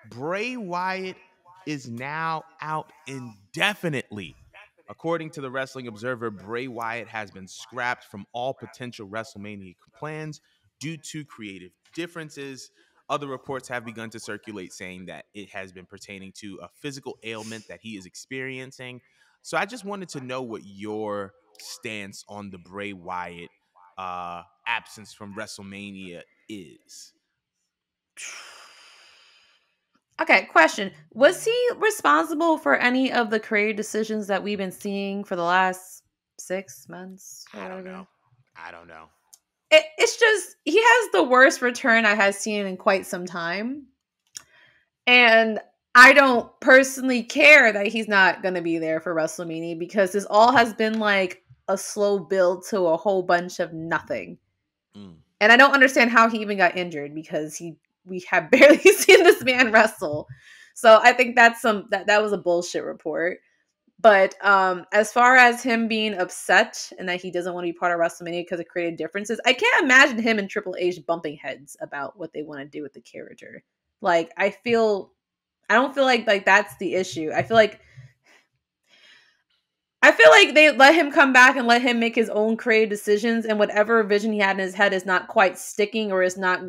Bray Wyatt is now out indefinitely. According to the Wrestling Observer, Bray Wyatt has been scrapped from all potential WrestleMania plans due to creative differences. Other reports have begun to circulate saying that it has been pertaining to a physical ailment that he is experiencing. So I just wanted to know what your stance on the Bray Wyatt absence from WrestleMania is. Okay, question. Was he responsible for any of the creative decisions that we've been seeing for the last 6 months or I don't know. whatever? I don't know. It's just, he has the worst return I have seen in quite some time. And I don't personally care that he's not going to be there for WrestleMania because this all has been like a slow build to a whole bunch of nothing. Mm. And I don't understand how he even got injured because we have barely seen this man wrestle. So I think that was a bullshit report. But as far as him being upset and that he doesn't want to be part of WrestleMania because of creative differences, I can't imagine him and Triple H bumping heads about what they want to do with the character. Like I don't feel like that's the issue. I feel like they let him come back and let him make his own creative decisions, and whatever vision he had in his head is not quite sticking or is not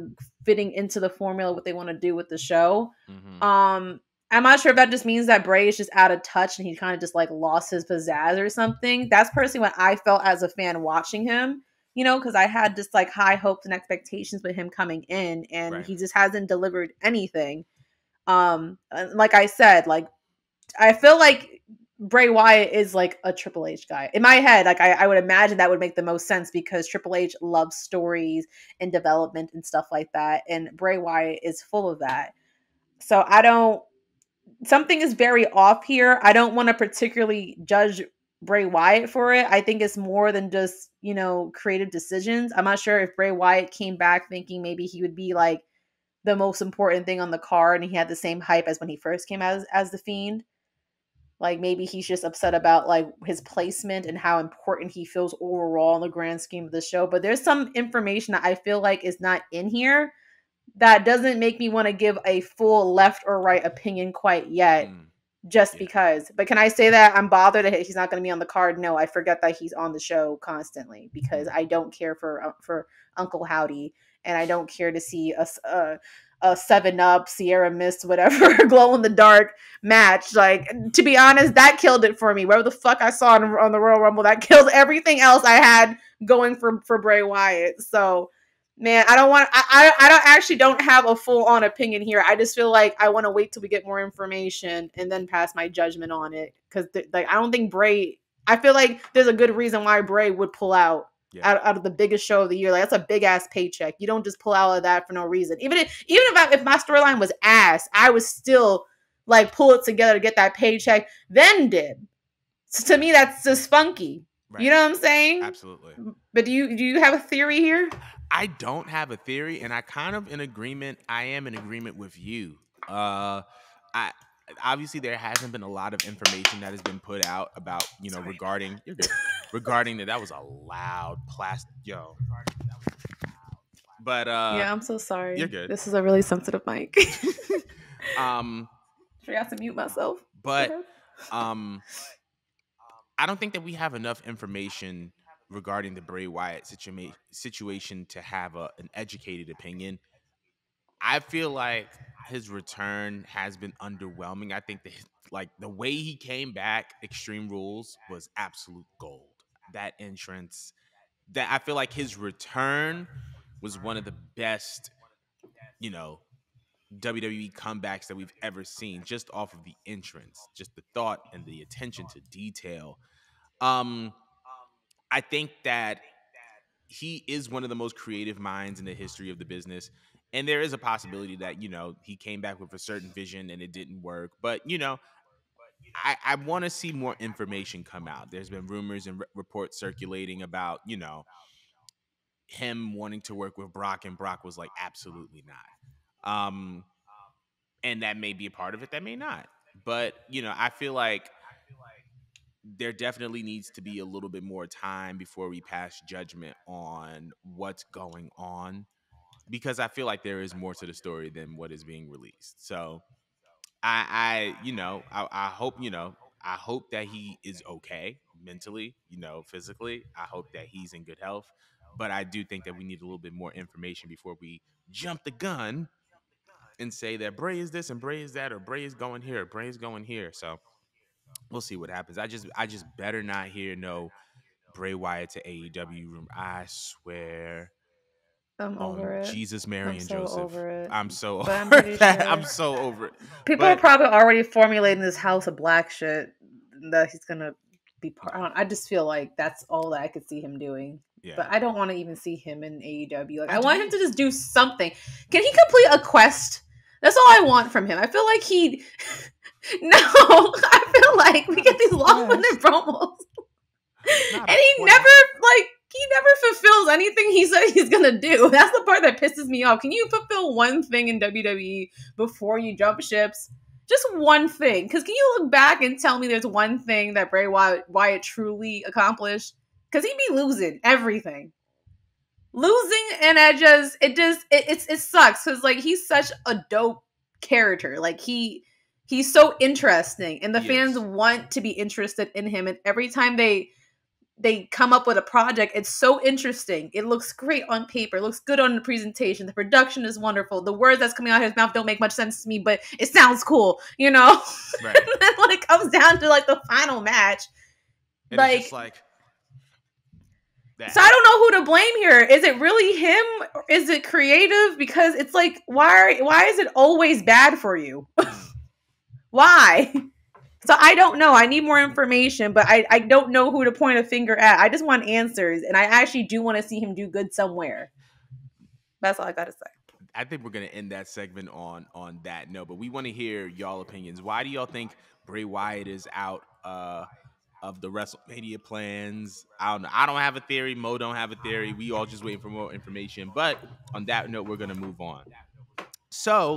fitting into the formula what they want to do with the show. Mm-hmm. I'm not sure if that just means that Bray is just out of touch and he kind of just like lost his pizzazz or something. That's personally what I felt as a fan watching him, because I had just like high hopes and expectations with him coming in, and Right. he just hasn't delivered anything. Like I said, like I feel like Bray Wyatt is like a Triple H guy. In my head, like I would imagine that would make the most sense because Triple H loves stories and development and stuff like that. And Bray Wyatt is full of that. So something is very off here. I don't want to particularly judge Bray Wyatt for it. I think it's more than just, creative decisions. I'm not sure if Bray Wyatt came back thinking maybe he would be like the most important thing on the card and he had the same hype as when he first came out as the Fiend. Like maybe he's just upset about like his placement and how important he feels overall in the grand scheme of the show. But there's some information that I feel like is not in here that doesn't make me want to give a full left or right opinion quite yet, Mm. just Yeah. because. But can I say that I'm bothered that he's not going to be on the card? No, I forget that he's on the show constantly because I don't care for Uncle Howdy, and I don't care to see a 7-Up, Sierra Mist, whatever, glow in the dark match. Like, to be honest, that killed it for me. Whatever the fuck I saw on the Royal Rumble, that killed everything else I had going for Bray Wyatt. So, man, I don't actually don't have a full on opinion here. I just feel like I want to wait till we get more information and then pass my judgment on it. Because like I don't think Bray. I feel like there's a good reason why Bray would pull out. Yeah. Out of the biggest show of the year. Like that's a big ass paycheck. You don't just pull out of that for no reason. If my storyline was ass, I would still like pull it together to get that paycheck. Then did. So to me, that's just funky. Right. You know what I'm saying? Absolutely. But do you have a theory here? I don't have a theory, and I am in agreement with you. I obviously there hasn't been a lot of information that has been put out about regarding regarding that was a loud plastic but Yeah, I'm so sorry. you're good. This is a really sensitive mic. um Forgot to mute myself. but I don't think that we have enough information regarding the Bray Wyatt situation to have an educated opinion. I feel like his return has been underwhelming. I think that the way he came back, Extreme Rules was absolute gold. That entrance, that I feel like his return was one of the best, WWE comebacks that we've ever seen, just off of the entrance, just the thought and the attention to detail. I think that he is one of the most creative minds in the history of the business. And there is a possibility that, he came back with a certain vision and it didn't work. But, I want to see more information come out. There's been rumors and reports circulating about, him wanting to work with Brock, and Brock was like, absolutely not. And that may be a part of it, that may not. But, I feel like there definitely needs to be a little bit more time before we pass judgment on what's going on, because I feel like there is more to the story than what is being released. So I hope, I hope that he is okay mentally, physically. I hope that he's in good health. But I do think that we need a little bit more information before we jump the gun and say that Bray is this and Bray is that, or Bray is going here, or Bray is going here. So we'll see what happens. I just better not hear no Bray Wyatt to AEW room. I swear I'm over on it. Jesus, Mary, I'm and so Joseph. over it. I'm so But I'm over pretty that. I'm sure so over it. people are But probably already formulating this house of black shit that he's gonna be part. I just feel like that's all that I could see him doing. yeah, But I don't want to even see him in AEW. Like I I want him do. to just do something. Can he complete a quest? That's all I want from him. I feel like he. No, I feel like we Not get a these long-winded quest. promos, Not and a he never quest. he never fulfills anything he said he's gonna do. That's the part that pisses me off. Can you fulfill one thing in WWE before you jump ships? Just one thing. Because can you look back and tell me there's one thing that Bray Wyatt truly accomplished? Because he be losing everything. Losing, and it sucks because like he's such a dope character. Like he's so interesting, and the He fans is. want to be interested in him. And every time they come up with a project, it's so interesting. It looks great on paper. It looks good on the presentation. The production is wonderful. The words that's coming out of his mouth don't make much sense to me, but it sounds cool, you know? Right. And then when it comes down to like the final match, And it's just like like so that. I don't know who to blame here. Is it really him? Or is it creative? Because it's like why is it always bad for you? Why? So I don't know. I need more information, but I don't know who to point a finger at. I just want answers, and I actually do want to see him do good somewhere. That's all I gotta say. I think we're gonna end that segment on that note, but we want to hear y'all opinions. Why do y'all think Bray Wyatt is out of the WrestleMania plans? I don't know. I don't have a theory. Mo don't have a theory. We all just waiting for more information. But on that note, we're gonna move on. So